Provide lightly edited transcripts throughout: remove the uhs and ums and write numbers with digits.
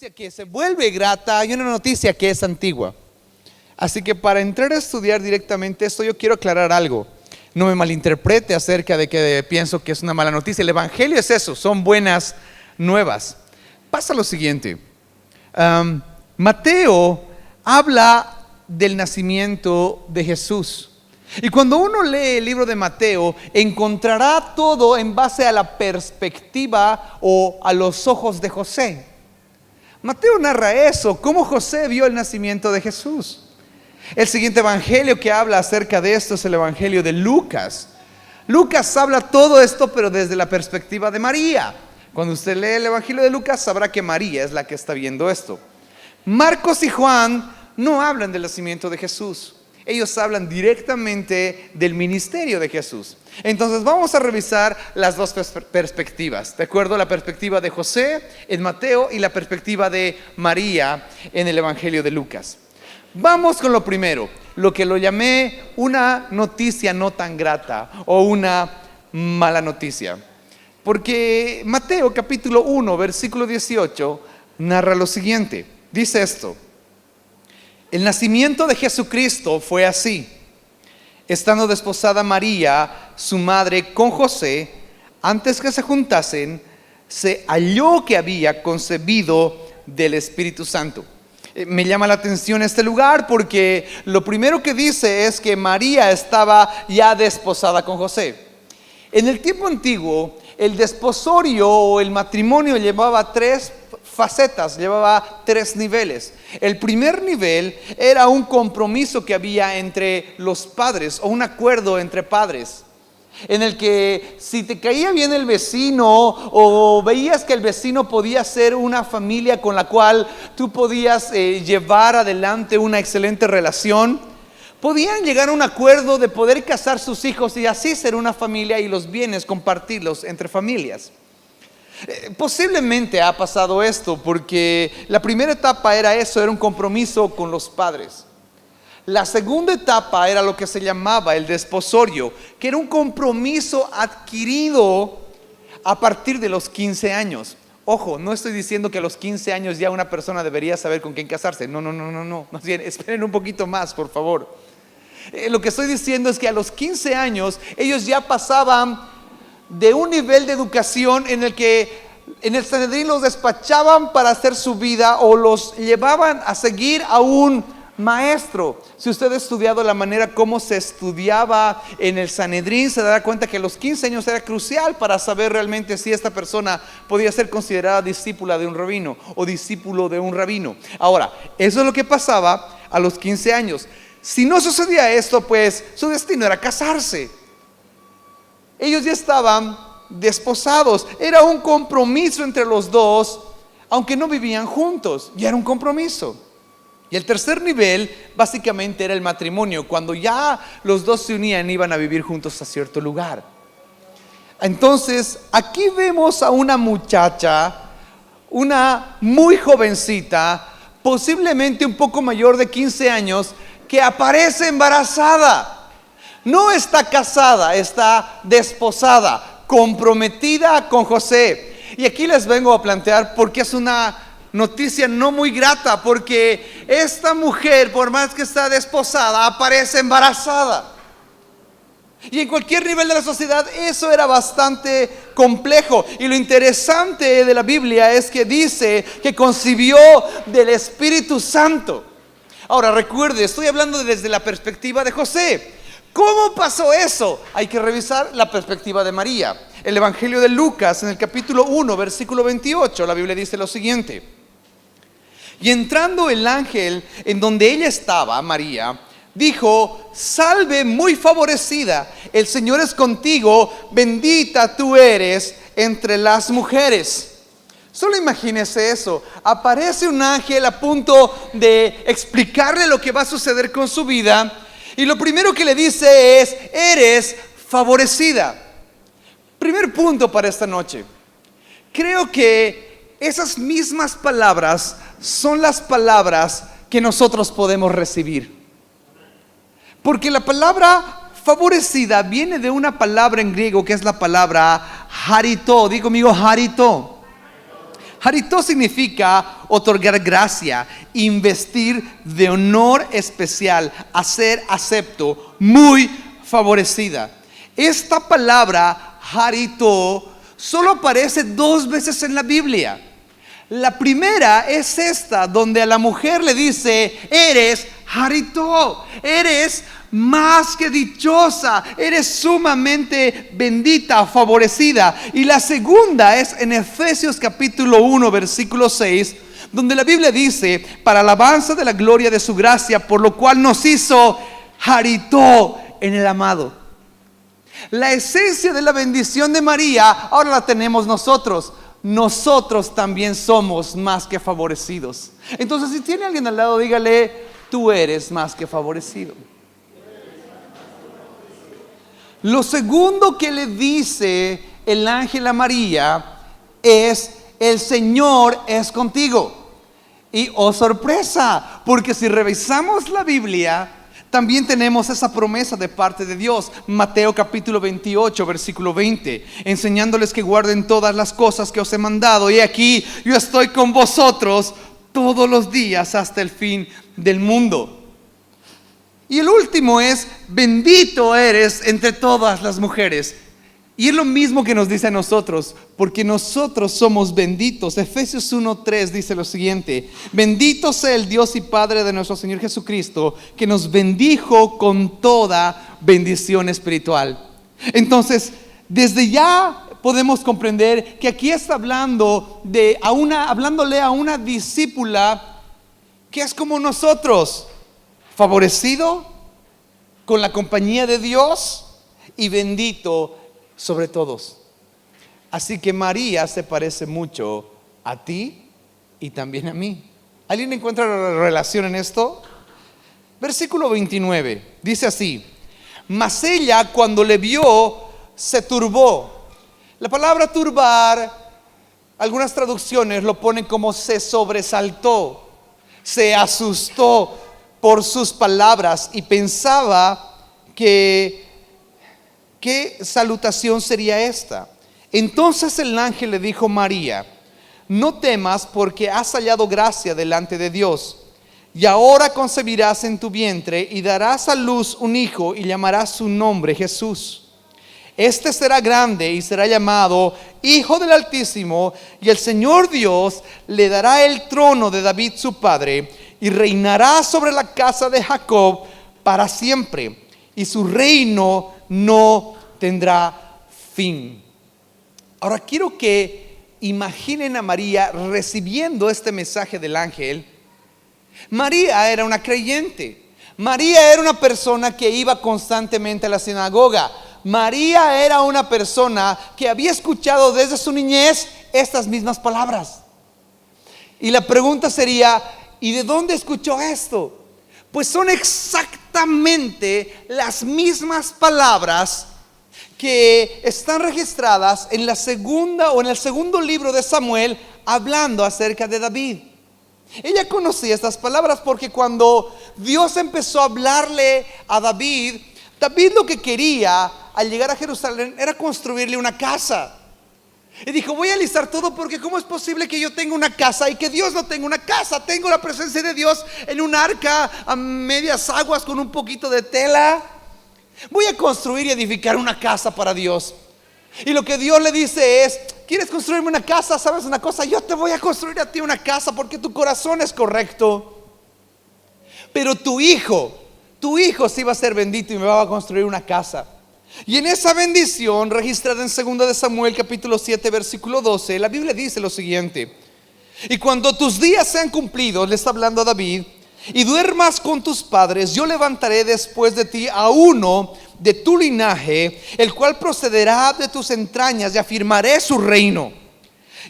Que se vuelve grata, hay una noticia que es antigua. Así que para entrar a estudiar directamente esto, yo quiero aclarar algo. No me malinterprete acerca de que pienso que es una mala noticia. El Evangelio es eso, son buenas nuevas. Pasa lo siguiente. Mateo habla del nacimiento de Jesús. Y cuando uno lee el libro de Mateo, encontrará todo en base a la perspectiva o a los ojos de José. Mateo narra eso, cómo José vio el nacimiento de Jesús. El siguiente evangelio que habla acerca de esto es el evangelio de Lucas. Lucas habla todo esto, pero desde la perspectiva de María. Cuando usted lee el evangelio de Lucas, sabrá que María es la que está viendo esto. Marcos y Juan no hablan del nacimiento de Jesús. Ellos hablan directamente del ministerio de Jesús. Entonces vamos a revisar las dos perspectivas, ¿de acuerdo? La perspectiva de José en Mateo y la perspectiva de María en el evangelio de Lucas. Vamos con lo primero, lo que lo llamé una noticia no tan grata o una mala noticia. Porque Mateo capítulo 1 versículo 18 narra lo siguiente. Dice esto: el nacimiento de Jesucristo fue así. Estando desposada María, su madre, con José, antes que se juntasen, se halló que había concebido del Espíritu Santo. Me llama la atención este lugar porque lo primero que dice es que María estaba ya desposada con José. En el tiempo antiguo, el desposorio o el matrimonio llevaba tres facetas, llevaba tres niveles. El primer nivel era un compromiso que había entre los padres o un acuerdo entre padres, en el que si te caía bien el vecino o veías que el vecino podía ser una familia con la cual tú podías llevar adelante una excelente relación, podían llegar a un acuerdo de poder casar sus hijos y así ser una familia y los bienes compartirlos entre familias. Posiblemente ha pasado esto porque la primera etapa era eso, era un compromiso con los padres. La segunda etapa era lo que se llamaba el desposorio, que era un compromiso adquirido a partir de los 15 años. Ojo, no estoy diciendo que a los 15 años ya una persona debería saber con quién casarse. No. Más bien, esperen un poquito más, por favor. Lo que estoy diciendo es que a los 15 años ellos ya pasaban de un nivel de educación en el que en el Sanedrín los despachaban para hacer su vida o los llevaban a seguir a un maestro. Si usted ha estudiado la manera como se estudiaba en el Sanedrín, se dará cuenta que a los 15 años era crucial para saber realmente si esta persona podía ser considerada discípula de un rabino o discípulo de un rabino. Ahora, eso es lo que pasaba a los 15 años. Si no sucedía esto, pues su destino era casarse. Ellos ya estaban desposados. Era un compromiso entre los dos, aunque no vivían juntos. Ya era un compromiso. Y el tercer nivel básicamente era el matrimonio. Cuando ya los dos se unían, iban a vivir juntos a cierto lugar. Entonces, aquí vemos a una muchacha, una muy jovencita, posiblemente un poco mayor de 15 años, que aparece embarazada. No está casada, está desposada, comprometida con José. Y aquí les vengo a plantear por qué es una noticia no muy grata, porque esta mujer, por más que está desposada, aparece embarazada. Y en cualquier nivel de la sociedad eso era bastante complejo. Y lo interesante de la Biblia es que dice que concibió del Espíritu Santo. Ahora recuerde, estoy hablando desde la perspectiva de José. ¿Cómo pasó eso? Hay que revisar la perspectiva de María. El evangelio de Lucas en el capítulo 1 versículo 28, la Biblia dice lo siguiente: y entrando el ángel en donde ella estaba, María, dijo: salve muy favorecida, el Señor es contigo, bendita tú eres entre las mujeres. Solo imagínese eso, aparece un ángel a punto de explicarle lo que va a suceder con su vida. Y lo primero que le dice es: eres favorecida. Primer punto para esta noche. Creo que esas mismas palabras son las palabras que nosotros podemos recibir. Porque la palabra favorecida viene de una palabra en griego que es la palabra harito. Digo conmigo, harito. Haritó significa otorgar gracia, investir de honor especial, hacer acepto, muy favorecida. Esta palabra haritó solo aparece 2 veces en la Biblia. La primera es esta, donde a la mujer le dice: eres haritó, eres más que dichosa, eres sumamente bendita, favorecida. Y la segunda es en Efesios capítulo 1 versículo 6, donde la Biblia dice: para alabanza de la gloria de su gracia, por lo cual nos hizo haritó en el amado. La esencia de la bendición de María ahora la tenemos nosotros. Nosotros también somos más que favorecidos. Entonces, si tiene alguien al lado, dígale: tú eres más que favorecido. Lo segundo que le dice el ángel a María es: el Señor es contigo. Y oh sorpresa, porque si revisamos la Biblia, también tenemos esa promesa de parte de Dios. Mateo capítulo 28 versículo 20, enseñándoles que guarden todas las cosas que os he mandado, y aquí yo estoy con vosotros todos los días hasta el fin del mundo. Y el último es: bendito eres entre todas las mujeres. Y es lo mismo que nos dice a nosotros, porque nosotros somos benditos. Efesios 1:3 dice lo siguiente: bendito sea el Dios y Padre de nuestro Señor Jesucristo, que nos bendijo con toda bendición espiritual. Entonces, desde ya podemos comprender que aquí está hablando hablándole a una discípula que es como nosotros, favorecido, con la compañía de Dios y bendito sobre todos. Así que María se parece mucho a ti y también a mí. ¿Alguien encuentra la relación en esto? Versículo 29 dice así: mas ella, cuando le vio, se turbó. La palabra turbar, algunas traducciones lo ponen como se sobresaltó, se asustó por sus palabras y pensaba que ¿qué salutación sería esta? Entonces el ángel le dijo: María, no temas, porque has hallado gracia delante de Dios. Y ahora concebirás en tu vientre y darás a luz un hijo, y llamarás su nombre Jesús. Este será grande y será llamado Hijo del Altísimo, y el Señor Dios le dará el trono de David su padre, y reinará sobre la casa de Jacob para siempre, y su reino no tendrá fin. Ahora quiero que imaginen a María recibiendo este mensaje del ángel. María era una creyente. María era una persona que iba constantemente a la sinagoga. María era una persona que había escuchado desde su niñez estas mismas palabras. Y la pregunta sería: ¿y de dónde escuchó esto? Pues son exactamente las mismas palabras que están registradas en la segunda o en el segundo libro de Samuel, hablando acerca de David. Ella conocía estas palabras porque cuando Dios empezó a hablarle a David, David lo que quería al llegar a Jerusalén era construirle una casa. Y dijo: voy a alistar todo, porque ¿cómo es posible que yo tenga una casa y que Dios no tenga una casa? Tengo la presencia de Dios en un arca a medias aguas con un poquito de tela. Voy a construir y edificar una casa para Dios. Y lo que Dios le dice es: ¿quieres construirme una casa? ¿Sabes una cosa? Yo te voy a construir a ti una casa porque tu corazón es correcto. Pero tu hijo sí va a ser bendito y me va a construir una casa. Y en esa bendición registrada en 2 de Samuel capítulo 7 versículo 12, la Biblia dice lo siguiente: y cuando tus días sean cumplidos, le está hablando a David, y duermas con tus padres, yo levantaré después de ti a uno de tu linaje, el cual procederá de tus entrañas, y afirmaré su reino,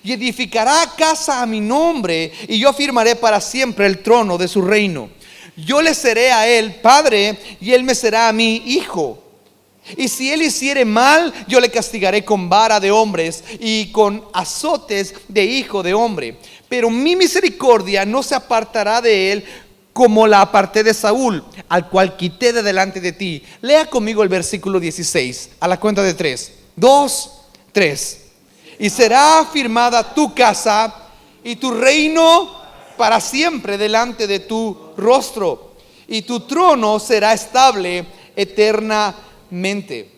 y edificará casa a mi nombre, y yo afirmaré para siempre el trono de su reino. Yo le seré a él padre, y él me será a mí hijo. Y si él hiciere mal, yo le castigaré con vara de hombres y con azotes de hijo de hombre. Pero mi misericordia no se apartará de él, como la aparté de Saúl, al cual quité de delante de ti. Lea conmigo el versículo 16 a la cuenta de 3, 2, 3. Y será afirmada tu casa y tu reino para siempre delante de tu rostro, y tu trono será estable eternamente.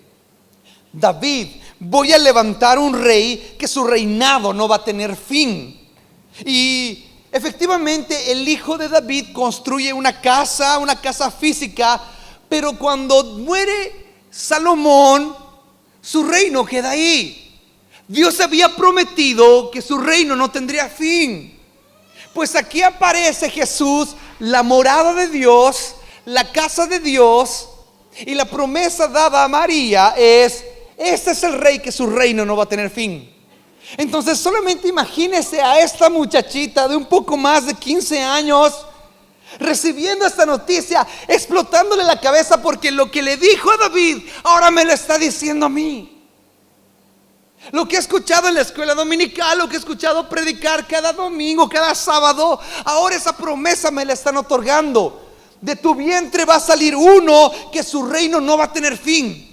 David: voy a levantar un rey que su reinado no va a tener fin. Y efectivamente el hijo de David construye una casa física, pero cuando muere Salomón, su reino queda ahí. Dios había prometido que su reino no tendría fin. Pues aquí aparece Jesús, la morada de Dios, la casa de Dios, y la promesa dada a María es: este es el rey que su reino no va a tener fin. Entonces solamente imagínese a esta muchachita de un poco más de 15 años recibiendo esta noticia, explotándole la cabeza, porque lo que le dijo a David ahora me lo está diciendo a mí. Lo que he escuchado en la escuela dominical, lo que he escuchado predicar cada domingo, cada sábado, ahora esa promesa me la están otorgando. De tu vientre va a salir uno que su reino no va a tener fin.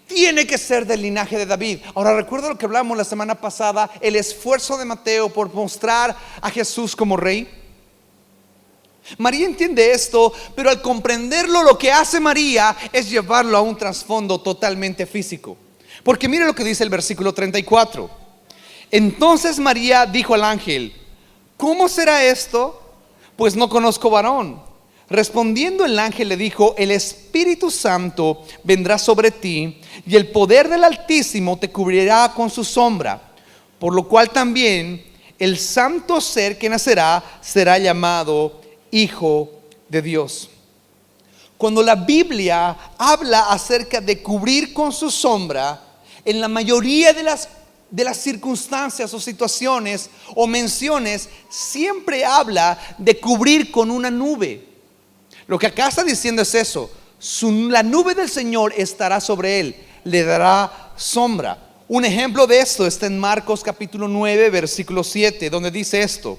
Tiene que ser del linaje de David. Ahora, recuerda lo que hablamos la semana pasada, el esfuerzo de Mateo por mostrar a Jesús como rey. María entiende esto, pero al comprenderlo, lo que hace María es llevarlo a un trasfondo totalmente físico. Porque mire lo que dice el versículo 34. Entonces María dijo al ángel: ¿cómo será esto? Pues no conozco varón. Respondiendo el ángel le dijo: el Espíritu Santo vendrá sobre ti, y el poder del Altísimo te cubrirá con su sombra, por lo cual también el santo ser que nacerá será llamado Hijo de Dios. Cuando la Biblia habla acerca de cubrir con su sombra, en la mayoría de las circunstancias o situaciones o menciones, siempre habla de cubrir con una nube. Lo que acá está diciendo es eso: la nube del Señor estará sobre él, le dará sombra. Un ejemplo de esto está en Marcos capítulo 9 versículo 7, donde dice esto: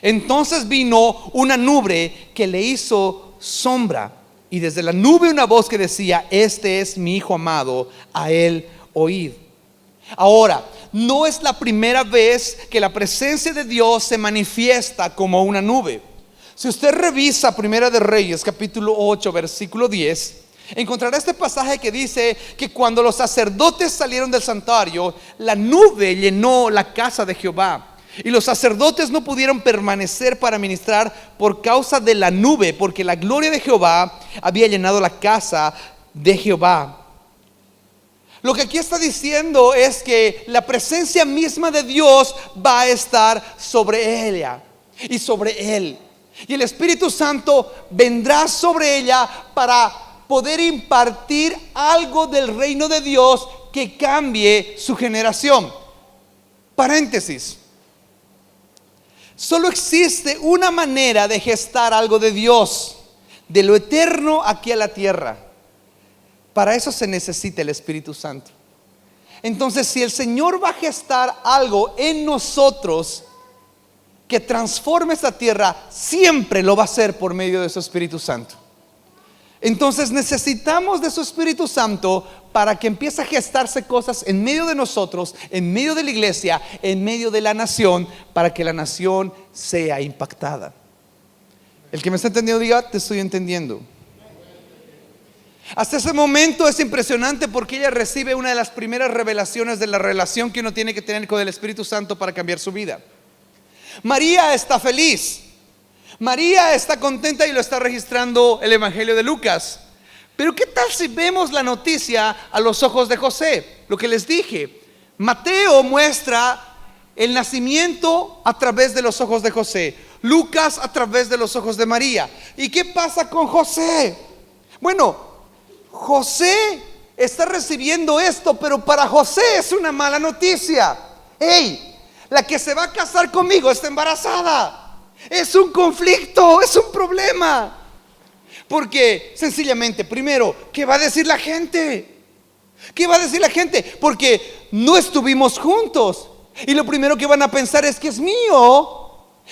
entonces vino una nube que le hizo sombra, y desde la nube una voz que decía: este es mi hijo amado, a él oíd. Ahora, no es la primera vez que la presencia de Dios se manifiesta como una nube. Si usted revisa Primera de Reyes capítulo 8 versículo 10, encontrará este pasaje que dice que cuando los sacerdotes salieron del santuario, la nube llenó la casa de Jehová, y los sacerdotes no pudieron permanecer para ministrar por causa de la nube, porque la gloria de Jehová había llenado la casa de Jehová. Lo que aquí está diciendo es que la presencia misma de Dios va a estar sobre ella y sobre él, y el Espíritu Santo vendrá sobre ella para poder impartir algo del reino de Dios que cambie su generación. Paréntesis: solo existe una manera de gestar algo de Dios, de lo eterno aquí a la tierra. Para eso se necesita el Espíritu Santo. Entonces, si el Señor va a gestar algo en nosotros que transforme esta tierra, siempre lo va a hacer por medio de su Espíritu Santo. Entonces necesitamos de su Espíritu Santo para que empiece a gestarse cosas en medio de nosotros, en medio de la iglesia, en medio de la nación, para que la nación sea impactada. El que me está entendiendo diga: te estoy entendiendo. Hasta ese momento es impresionante, porque ella recibe una de las primeras revelaciones de la relación que uno tiene que tener con el Espíritu Santo para cambiar su vida. María está feliz, María está contenta, y lo está registrando el Evangelio de Lucas. Pero ¿qué tal si vemos la noticia a los ojos de José? Lo que les dije, Mateo muestra el nacimiento a través de los ojos de José, Lucas a través de los ojos de María. ¿Y qué pasa con José? Bueno, José está recibiendo esto, pero para José es una mala noticia. Hey, la que se va a casar conmigo está embarazada. Es un conflicto, es un problema. Porque sencillamente, primero, ¿qué va a decir la gente? ¿Qué va a decir la gente? Porque no estuvimos juntos, y lo primero que van a pensar es que es mío.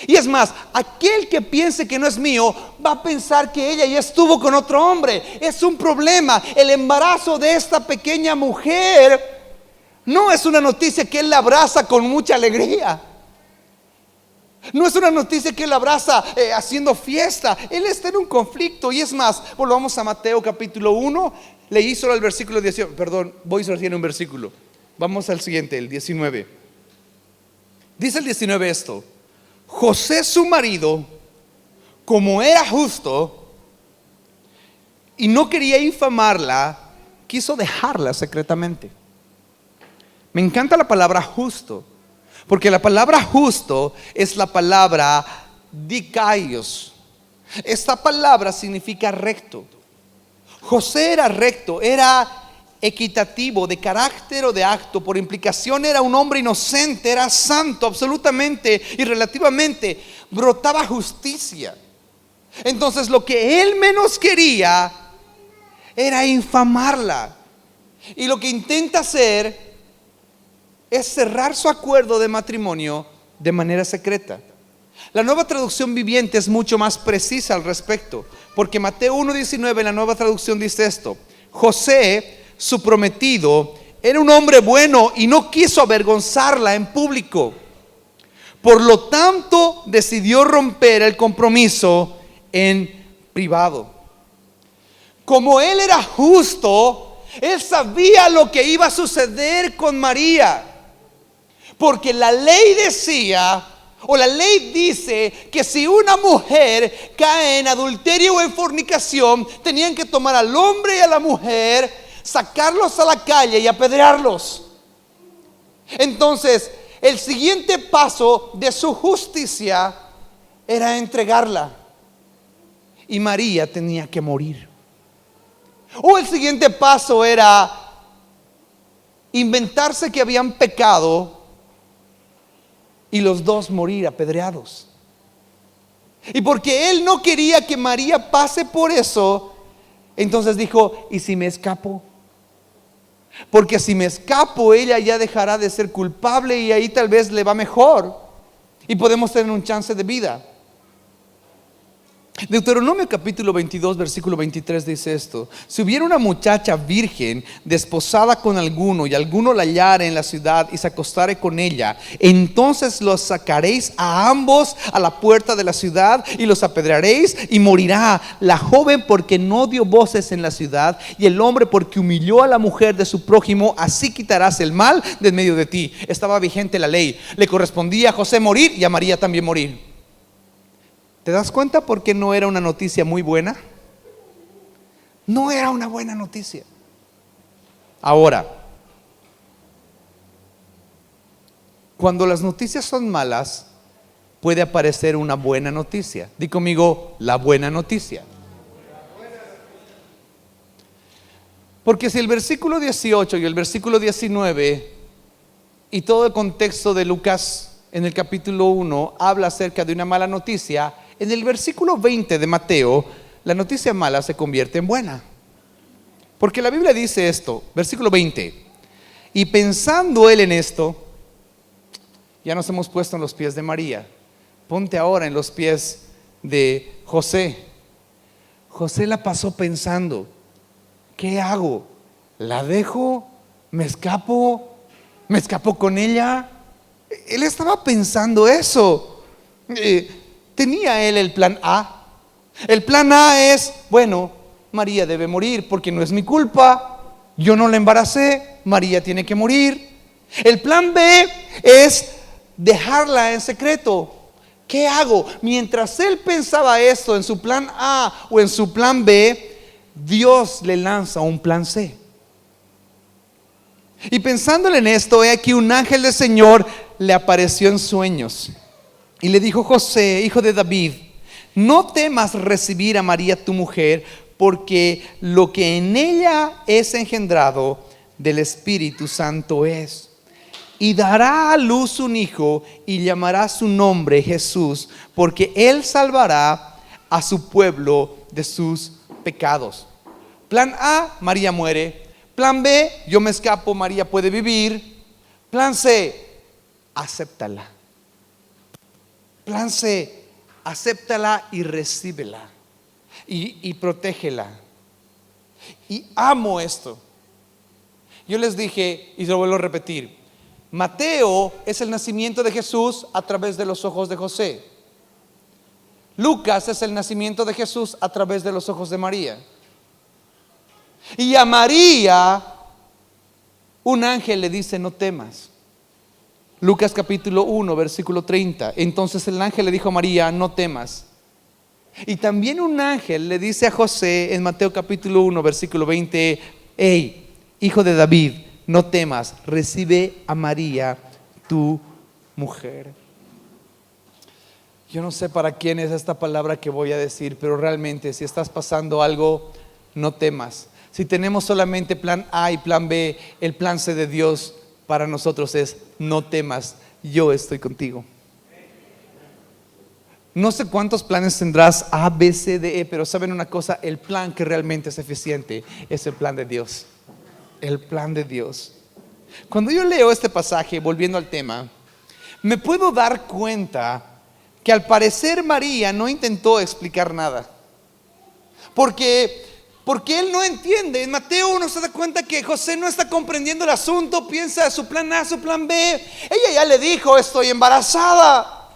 Y es más, aquel que piense que no es mío va a pensar que ella ya estuvo con otro hombre. Es un problema. El embarazo de esta pequeña mujer no es una noticia que él la abraza con mucha alegría. No es una noticia que él abraza haciendo fiesta. Él está en un conflicto. Y es más, volvamos a Mateo capítulo 1. Leí solo el versículo 18. Perdón, voy solo en un versículo. Vamos al siguiente, el 19. Dice el 19 esto: José su marido, como era justo y no quería infamarla, quiso dejarla secretamente. Me encanta la palabra justo, porque la palabra justo es la palabra dikaios. Esta palabra significa recto. José era recto, era equitativo, de carácter o de acto. Por implicación era un hombre inocente, era santo absolutamente y relativamente, brotaba justicia. Entonces lo que él menos quería era infamarla. Y lo que intenta hacer es cerrar su acuerdo de matrimonio de manera secreta. La Nueva Traducción Viviente es mucho más precisa al respecto, porque Mateo 1:19 en la Nueva Traducción dice esto: José, su prometido, era un hombre bueno y no quiso avergonzarla en público. Por lo tanto, decidió romper el compromiso en privado. Como él era justo, él sabía lo que iba a suceder con María, porque la ley decía, o la ley dice, que si una mujer cae en adulterio o en fornicación, tenían que tomar al hombre y a la mujer, sacarlos a la calle y apedrearlos. Entonces, el siguiente paso de su justicia era entregarla, y María tenía que morir. O el siguiente paso era inventarse que habían pecado y los dos morir apedreados. Y porque él no quería que María pase por eso, entonces dijo: ¿y si me escapo? Porque si me escapo, ella ya dejará de ser culpable y ahí tal vez le va mejor y podemos tener un chance de vida. Deuteronomio capítulo 22 versículo 23 dice esto: si hubiera una muchacha virgen desposada con alguno y alguno la hallare en la ciudad y se acostare con ella, entonces los sacaréis a ambos a la puerta de la ciudad y los apedrearéis, y morirá la joven porque no dio voces en la ciudad, y el hombre porque humilló a la mujer de su prójimo. Así quitarás el mal de en medio de ti. Estaba vigente la ley, le correspondía a José morir y a María también morir. ¿Te das cuenta por qué no era una noticia muy buena? No era una buena noticia. Ahora, cuando las noticias son malas, puede aparecer una buena noticia. Di conmigo: la buena noticia. Porque si el versículo 18 y el versículo 19 y todo el contexto de Lucas en el capítulo 1 habla acerca de una mala noticia, en el versículo 20 de Mateo, la noticia mala se convierte en buena. Porque la Biblia dice esto, versículo 20: y pensando él en esto, ya nos hemos puesto en los pies de María, ponte ahora en los pies de José. José la pasó pensando: ¿qué hago? ¿La dejo? ¿Me escapo? ¿Me escapo con ella? Él estaba pensando eso. Tenía él el plan A. El plan A es: bueno, María debe morir porque no es mi culpa, yo no la embaracé, María tiene que morir. El plan B es dejarla en secreto. ¿Qué hago? Mientras él pensaba esto en su plan A o en su plan B, Dios le lanza un plan C. Y pensándole en esto, he aquí un ángel del Señor le apareció en sueños y le dijo: José, hijo de David, no temas recibir a María tu mujer, porque lo que en ella es engendrado del Espíritu Santo es. Y dará a luz un hijo y llamará su nombre Jesús, porque él salvará a su pueblo de sus pecados. Plan A: María muere. Plan B: yo me escapo, María puede vivir. Plan C: acéptala. Plan C: acéptala y recíbela y protégela. Y amo esto. Yo les dije, y lo vuelvo a repetir, Mateo es el nacimiento de Jesús a través de los ojos de José. Lucas es el nacimiento de Jesús a través de los ojos de María. Y a María un ángel le dice: no temas. Lucas capítulo 1 versículo 30. Entonces el ángel le dijo a María: no temas. Y también un ángel le dice a José en Mateo capítulo 1 versículo 20: hey, hijo de David, no temas, recibe a María tu mujer. Yo no sé para quién es esta palabra que voy a decir, pero realmente si estás pasando algo, no temas. Si tenemos solamente plan A y plan B, el plan C de Dios para nosotros es: no temas, yo estoy contigo. No sé cuántos planes tendrás, A, B, C, D, E, pero saben una cosa: el plan que realmente es eficiente es el plan de Dios. El plan de Dios. Cuando yo leo este pasaje, volviendo al tema, me puedo dar cuenta que al parecer María no intentó explicar nada. Porque él no entiende. En Mateo uno se da cuenta que José no está comprendiendo el asunto. Piensa su plan A, su plan B. Ella ya le dijo: estoy embarazada.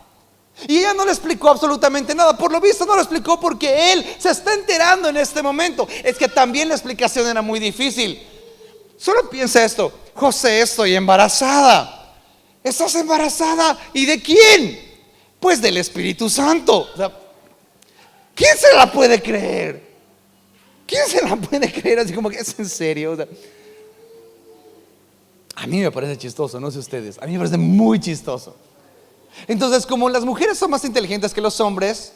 Y ella no le explicó absolutamente nada. Por lo visto no lo explicó porque él se está enterando en este momento. Es que también la explicación era muy difícil. Solo piensa esto: José, estoy embarazada. ¿Estás embarazada? ¿Y de quién? Pues del Espíritu Santo. O sea, ¿quién se la puede creer? ¿Quién se la puede creer? Así como que es en serio. O sea, a mí me parece chistoso, no sé ustedes. A mí me parece muy chistoso. Entonces, como las mujeres son más inteligentes que los hombres,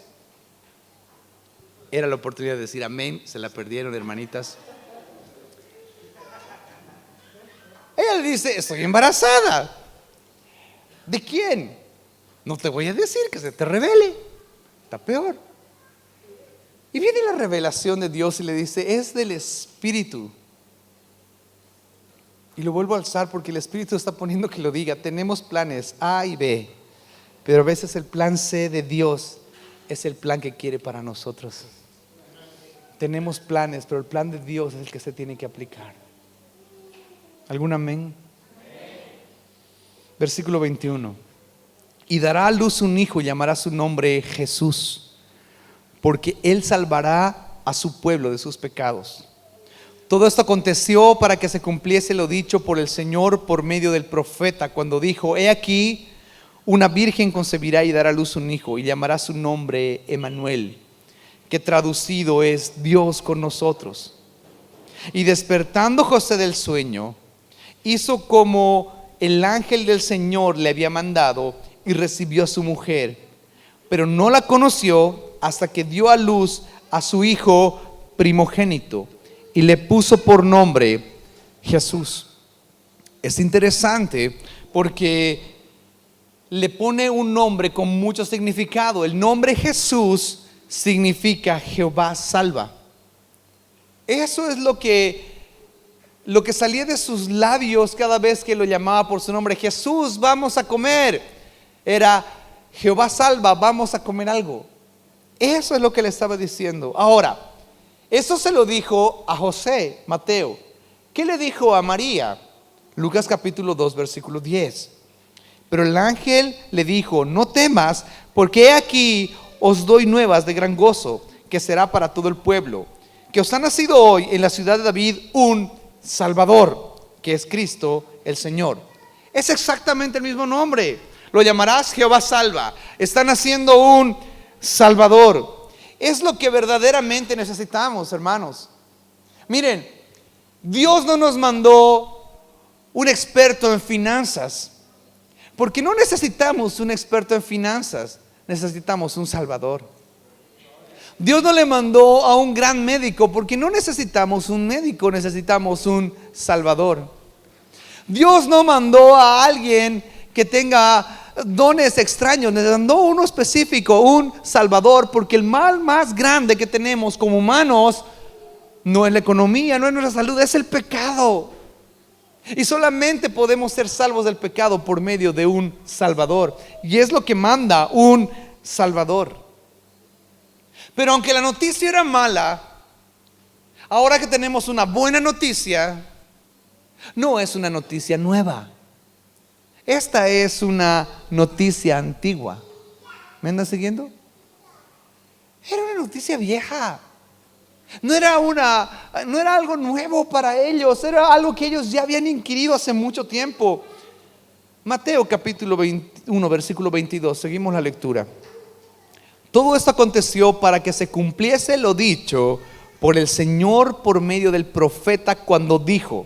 era la oportunidad de decir amén. Se la perdieron, hermanitas. Ella le dice: estoy embarazada. ¿De quién? No te voy a decir, que se te revele. Está peor. Y viene la revelación de Dios y le dice: es del Espíritu. Y lo vuelvo a alzar porque el Espíritu está poniendo que lo diga. Tenemos planes A y B, pero a veces el plan C de Dios es el plan que quiere para nosotros. Tenemos planes, pero el plan de Dios es el que se tiene que aplicar. ¿Algún amén? Versículo 21. Y dará a luz un hijo y llamará su nombre Jesús, porque él salvará a su pueblo de sus pecados. Todo esto aconteció para que se cumpliese lo dicho por el Señor por medio del profeta, cuando dijo: he aquí, una virgen concebirá y dará a luz un hijo y llamará su nombre Emmanuel, que traducido es Dios con nosotros. Y despertando José del sueño, hizo como el ángel del Señor le había mandado y recibió a su mujer, pero no la conoció hasta que dio a luz a su hijo primogénito y le puso por nombre Jesús. Es interesante porque le pone un nombre con mucho significado. El nombre Jesús significa Jehová salva. Eso es lo que salía de sus labios cada vez que lo llamaba por su nombre. Jesús, vamos a comer. Era: Jehová salva, vamos a comer algo. Eso es lo que le estaba diciendo. Ahora, eso se lo dijo a José, Mateo. ¿Qué le dijo a María? Lucas capítulo 2 versículo 10. Pero el ángel le dijo: no temas, porque he aquí os doy nuevas de gran gozo, que será para todo el pueblo, que os ha nacido hoy en la ciudad de David un Salvador, que es Cristo el Señor. Es exactamente el mismo nombre. Lo llamarás Jehová salva. Están haciendo un Salvador. Es lo que verdaderamente necesitamos, hermanos. Miren, Dios no nos mandó un experto en finanzas, porque no necesitamos un experto en finanzas, necesitamos un Salvador. Dios no le mandó a un gran médico, porque no necesitamos un médico, necesitamos un Salvador. Dios no mandó a alguien que tenga dones extraños, nos mandó uno específico, un Salvador, porque el mal más grande que tenemos como humanos no es la economía, no es nuestra salud, es el pecado. Y solamente podemos ser salvos del pecado por medio de un Salvador, y es lo que manda un Salvador. Pero aunque la noticia era mala, ahora que tenemos una buena noticia, no es una noticia nueva. Esta es una noticia antigua. ¿Me andan siguiendo? Era una noticia vieja. No era algo nuevo para ellos, era algo que ellos ya habían inquirido hace mucho tiempo. Mateo capítulo 21, versículo 22, seguimos la lectura. Todo esto aconteció para que se cumpliese lo dicho por el Señor por medio del profeta cuando dijo: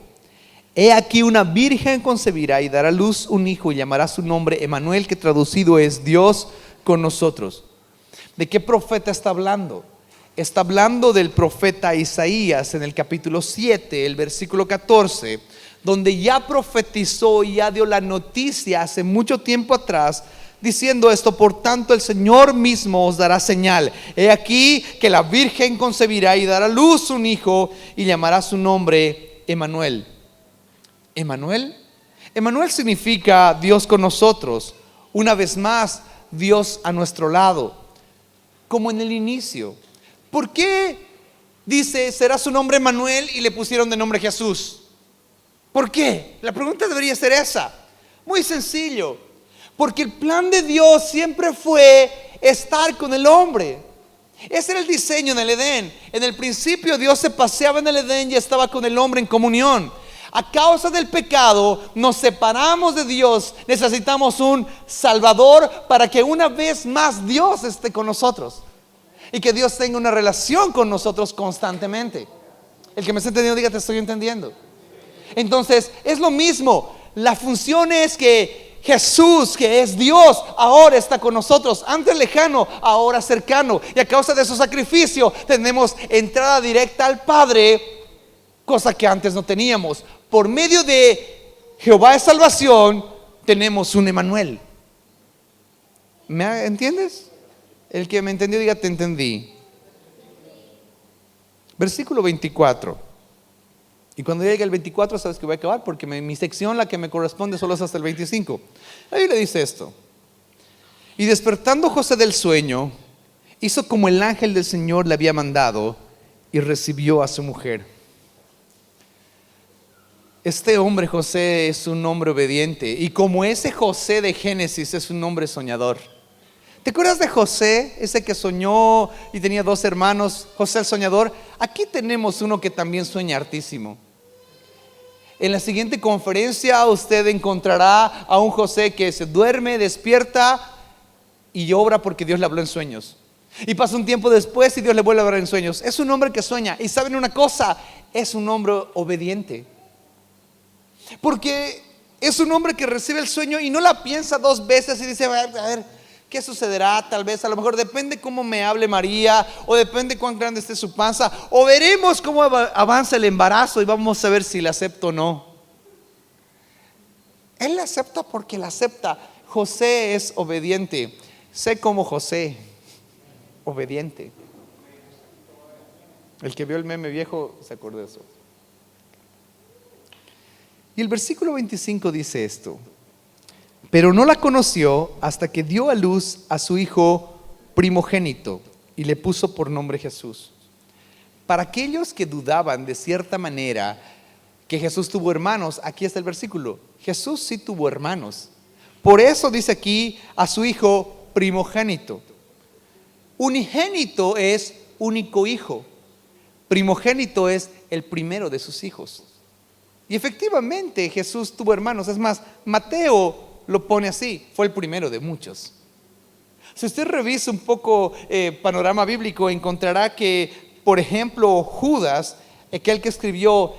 He aquí una virgen concebirá y dará a luz un hijo y llamará su nombre Emmanuel, que traducido es Dios con nosotros. ¿De qué profeta está hablando? Está hablando del profeta Isaías en el capítulo 7, el versículo 14, donde ya profetizó y ya dio la noticia hace mucho tiempo atrás, diciendo esto: por tanto el Señor mismo os dará señal. He aquí que la virgen concebirá y dará a luz un hijo y llamará su nombre Emmanuel. ¿Emmanuel? Emmanuel significa Dios con nosotros. Una vez más, Dios a nuestro lado, como en el inicio. ¿Por qué dice será su nombre Emmanuel y le pusieron de nombre Jesús? ¿Por qué? La pregunta debería ser esa. Muy sencillo. Porque el plan de Dios siempre fue estar con el hombre. Ese era el diseño en el Edén. En el principio Dios se paseaba en el Edén y estaba con el hombre en comunión. A causa del pecado nos separamos de Dios. Necesitamos un Salvador para que una vez más Dios esté con nosotros y que Dios tenga una relación con nosotros constantemente. El que me está entendiendo diga: te estoy entendiendo. Entonces es lo mismo. La función es que Jesús, que es Dios, ahora está con nosotros. Antes lejano, ahora cercano. Y a causa de su sacrificio tenemos entrada directa al Padre, cosa que antes no teníamos. Por medio de Jehová de salvación tenemos un Emmanuel. ¿Me entiendes? El que me entendió diga: te entendí. Versículo 24. Y cuando llegue el 24 sabes que voy a acabar, porque mi sección, la que me corresponde, solo es hasta el 25. Ahí le dice esto: y despertando José del sueño, hizo como el ángel del Señor le había mandado y recibió a su mujer. Este hombre José es un hombre obediente, y como ese José de Génesis es un hombre soñador. ¿Te acuerdas de José, ese que soñó y tenía 2 hermanos, José el soñador? Aquí tenemos uno que también sueña hartísimo. En la siguiente conferencia usted encontrará a un José que se duerme, despierta y obra porque Dios le habló en sueños. Y pasa un tiempo después y Dios le vuelve a hablar en sueños. Es un hombre que sueña. Y saben una cosa, es un hombre obediente. Porque es un hombre que recibe el sueño y no la piensa 2 veces y dice: a ver, ¿qué sucederá? Tal vez, a lo mejor depende cómo me hable María, o depende cuán grande esté su panza, o veremos cómo avanza el embarazo y vamos a ver si la acepto o no. Él la acepta porque la acepta. José es obediente. Sé como José, obediente. El que vio el meme viejo se acordó de eso. Y el versículo 25 dice esto: pero no la conoció hasta que dio a luz a su hijo primogénito y le puso por nombre Jesús. Para aquellos que dudaban de cierta manera que Jesús tuvo hermanos, aquí está el versículo: Jesús sí tuvo hermanos. Por eso dice aquí a su hijo primogénito. Unigénito es único hijo. Primogénito es el primero de sus hijos. Y efectivamente Jesús tuvo hermanos. Es más, Mateo lo pone así: fue el primero de muchos. Si usted revisa un poco panorama bíblico, encontrará que, por ejemplo, Judas, aquel que escribió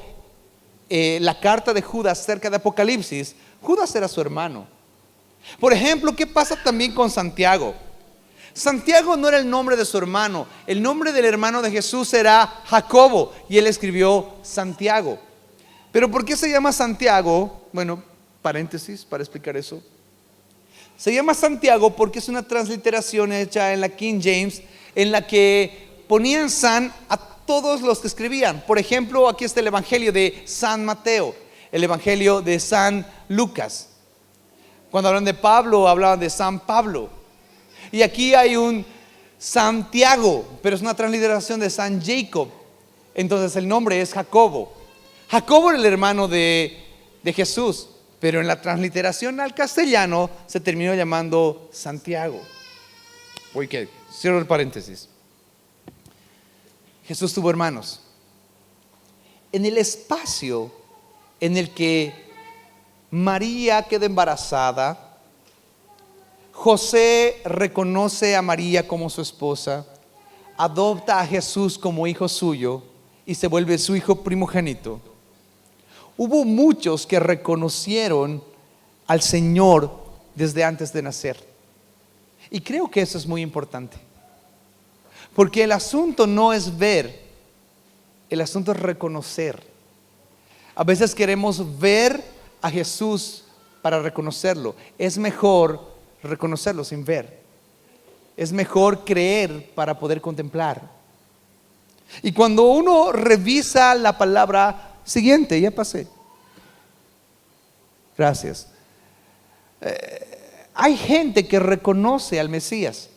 la carta de Judas cerca de Apocalipsis, Judas era su hermano. Por ejemplo, ¿qué pasa también con Santiago? Santiago no era el nombre de su hermano. El nombre del hermano de Jesús era Jacobo, y él escribió Santiago. ¿Pero por qué se llama Santiago? Bueno, paréntesis para explicar eso. Se llama Santiago porque es una transliteración hecha en la King James, en la que ponían San a todos los que escribían. Por ejemplo, aquí está el evangelio de San Mateo, el evangelio de San Lucas. Cuando hablan de Pablo, hablaban de San Pablo. Y aquí hay un Santiago, pero es una transliteración de San Jacob. Entonces el nombre es Jacobo. Jacobo era el hermano de Jesús. pero en la transliteración al castellano se terminó llamando Santiago. Cierro el paréntesis. Jesús tuvo hermanos. En el espacio en el que María queda embarazada, José reconoce a María como su esposa, adopta a Jesús como hijo suyo y se vuelve su hijo primogénito. Hubo muchos que reconocieron al Señor desde antes de nacer. Y creo que eso es muy importante. Porque el asunto no es ver, el asunto es reconocer. A veces queremos ver a Jesús para reconocerlo. Es mejor reconocerlo sin ver. Es mejor creer para poder contemplar. Y cuando uno revisa la palabra siguiente, ya pasé. Gracias. Hay gente que reconoce al Mesías.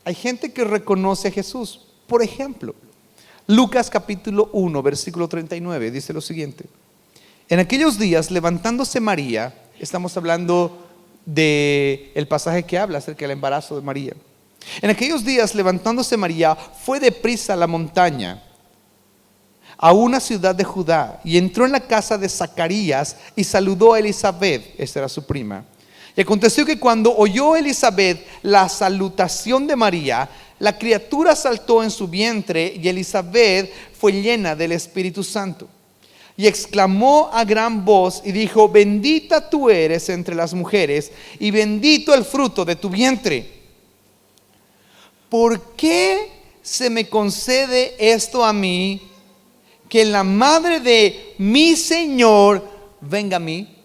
Hay gente que reconoce a Jesús. Por ejemplo, Lucas capítulo 1, versículo 39, dice lo siguiente. En aquellos días, levantándose María, estamos hablando del pasaje que habla acerca del embarazo de María. En aquellos días, levantándose María, fue deprisa a la montaña, a una ciudad de Judá, y entró en la casa de Zacarías y saludó a Elizabeth. Esta era su prima. Y aconteció que cuando oyó Elizabeth la salutación de María, la criatura saltó en su vientre, y Elizabeth fue llena del Espíritu Santo. Y exclamó a gran voz y dijo: bendita tú eres entre las mujeres, y bendito el fruto de tu vientre. ¿Por qué se me concede esto a mí, que la madre de mi Señor venga a mí?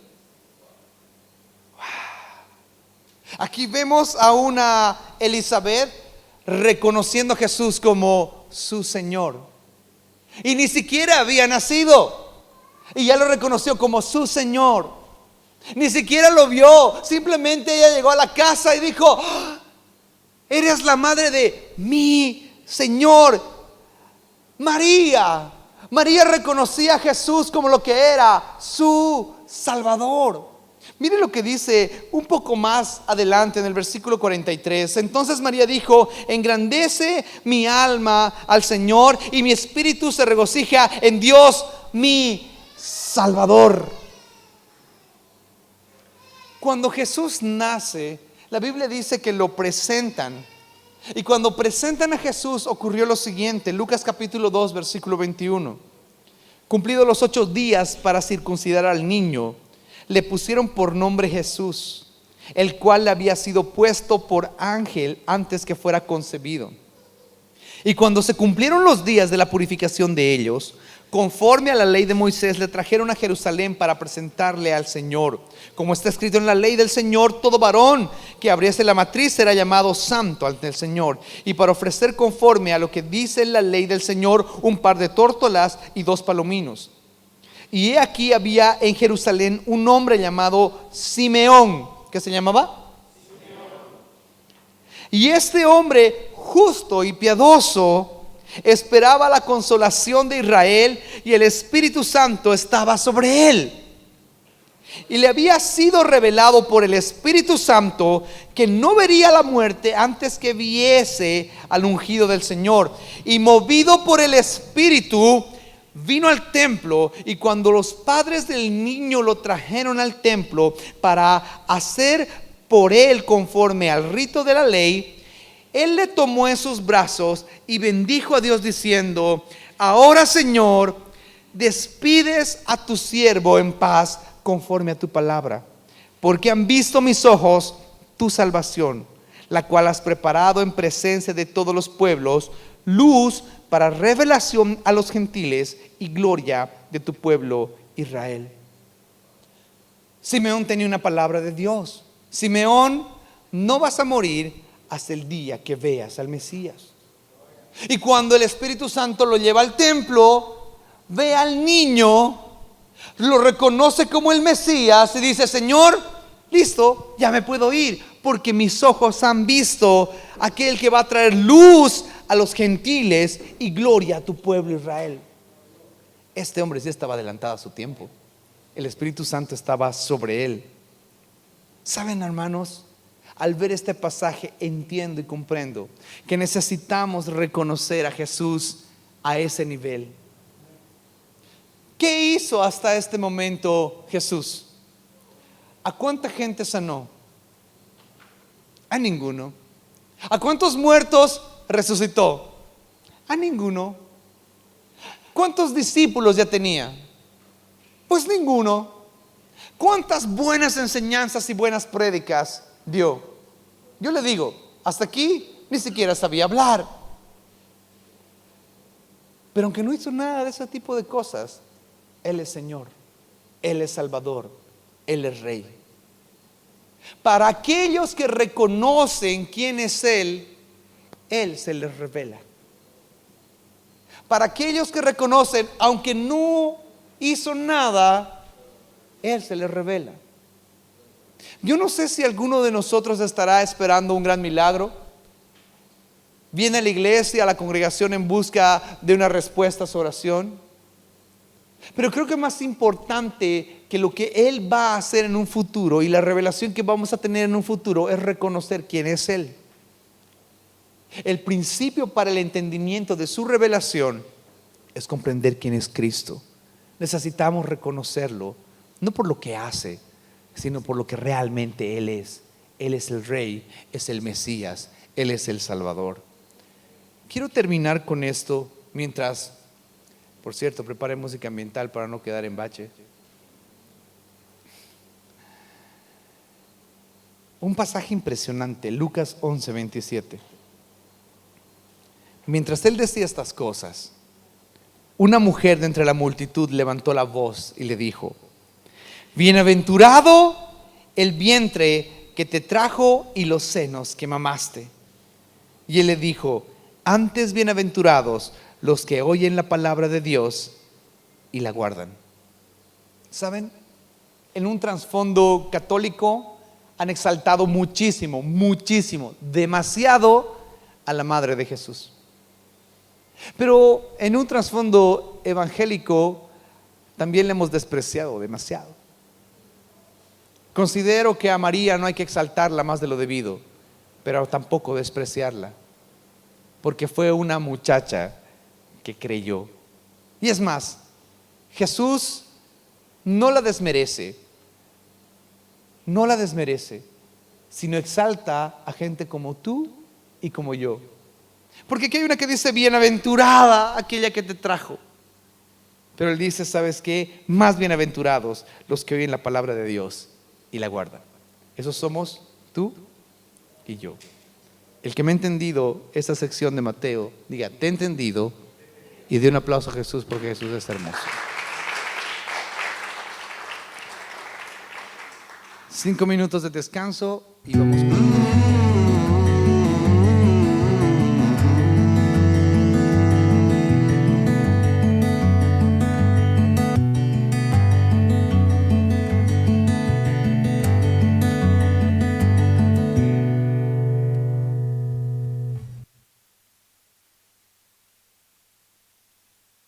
Aquí vemos a una Elizabeth reconociendo a Jesús como su Señor. Y ni siquiera había nacido, y ya lo reconoció como su Señor. Ni siquiera lo vio, simplemente ella llegó a la casa y dijo: eres la madre de mi Señor. María reconocía a Jesús como lo que era, su Salvador. Mire lo que dice un poco más adelante en el versículo 43. Entonces María dijo: engrandece mi alma al Señor, y mi espíritu se regocija en Dios mi Salvador. Cuando Jesús nace, la Biblia dice que lo presentan. Y cuando presentan a Jesús ocurrió lo siguiente. Lucas capítulo 2, versículo 21. Cumplidos los 8 días para circuncidar al niño, le pusieron por nombre Jesús, el cual le había sido puesto por ángel antes que fuera concebido. Y cuando se cumplieron los días de la purificación de ellos, conforme a la ley de Moisés, le trajeron a Jerusalén para presentarle al Señor. Como está escrito en la ley del Señor: todo varón que abriese la matriz será llamado santo ante el Señor. Y para ofrecer conforme a lo que dice la ley del Señor, un par de tórtolas y 2 palominos. Y he aquí había en Jerusalén un hombre llamado Simeón. ¿Qué se llamaba? Y este hombre justo y piadoso esperaba la consolación de Israel, y el Espíritu Santo estaba sobre él. Y le había sido revelado por el Espíritu Santo que no vería la muerte antes que viese al ungido del Señor. Y movido por el Espíritu, vino al templo. Y cuando los padres del niño lo trajeron al templo para hacer por él conforme al rito de la ley, él le tomó en sus brazos y bendijo a Dios diciendo: ahora, Señor, despides a tu siervo en paz conforme a tu palabra, porque han visto mis ojos tu salvación, la cual has preparado en presencia de todos los pueblos, luz para revelación a los gentiles y gloria de tu pueblo Israel. Simeón tenía una palabra de Dios. Simeón: no vas a morir hasta el día que veas al Mesías. Y cuando el Espíritu Santo lo lleva al templo, ve al niño, lo reconoce como el Mesías y dice: Señor, listo, ya me puedo ir, porque mis ojos han visto aquel que va a traer luz a los gentiles y gloria a tu pueblo Israel. Este hombre sí estaba adelantado a su tiempo. el Espíritu Santo estaba sobre él. ¿Saben, hermanos? Al ver este pasaje entiendo y comprendo que necesitamos reconocer a Jesús a ese nivel. ¿Qué hizo hasta este momento Jesús? ¿A cuánta gente sanó? A ninguno. ¿A cuántos muertos resucitó? A ninguno. ¿Cuántos discípulos ya tenía? Pues ninguno. ¿Cuántas buenas enseñanzas y buenas prédicas dio? Yo le digo, hasta aquí ni siquiera sabía hablar. Pero aunque no hizo nada de ese tipo de cosas, Él es Señor, Él es Salvador, Él es Rey. Para aquellos que reconocen quién es Él, Él se les revela. Para aquellos que reconocen, aunque no hizo nada, Él se les revela. Yo no sé si alguno de nosotros estará esperando un gran milagro. Viene a la iglesia, a la congregación en busca de una respuesta a su oración. Pero creo que más importante que lo que Él va a hacer en un futuro y la revelación que vamos a tener en un futuro es reconocer quién es Él. El principio para el entendimiento de su revelación es comprender quién es Cristo. Necesitamos reconocerlo, no por lo que hace, sino por lo que realmente Él es. Él es el Rey, es el Mesías, Él es el Salvador. Quiero terminar con esto mientras, por cierto, prepare música ambiental para no quedar en bache. Un pasaje impresionante, Lucas 11:27. Mientras él decía estas cosas, una mujer de entre la multitud levantó la voz y le dijo: bienaventurado el vientre que te trajo y los senos que mamaste. Y él le dijo: antes bienaventurados los que oyen la palabra de Dios y la guardan. ¿Saben? En un trasfondo católico han exaltado muchísimo, demasiado a la madre de Jesús. Pero en un trasfondo evangélico también le hemos despreciado demasiado. Considero que a María no hay que exaltarla más de lo debido, pero tampoco despreciarla, porque fue una muchacha que creyó. Y es más, Jesús no la desmerece, sino exalta a gente como tú y como yo. Porque aquí hay una que dice: bienaventurada aquella que te trajo. Pero él dice: ¿sabes qué? Más bienaventurados los que oyen la palabra de Dios y la guardan. Esos somos tú y yo. El que me ha entendido esta sección de Mateo, diga: te he entendido. Y dé un aplauso a Jesús, porque Jesús es hermoso. 5 minutos de descanso y vamos.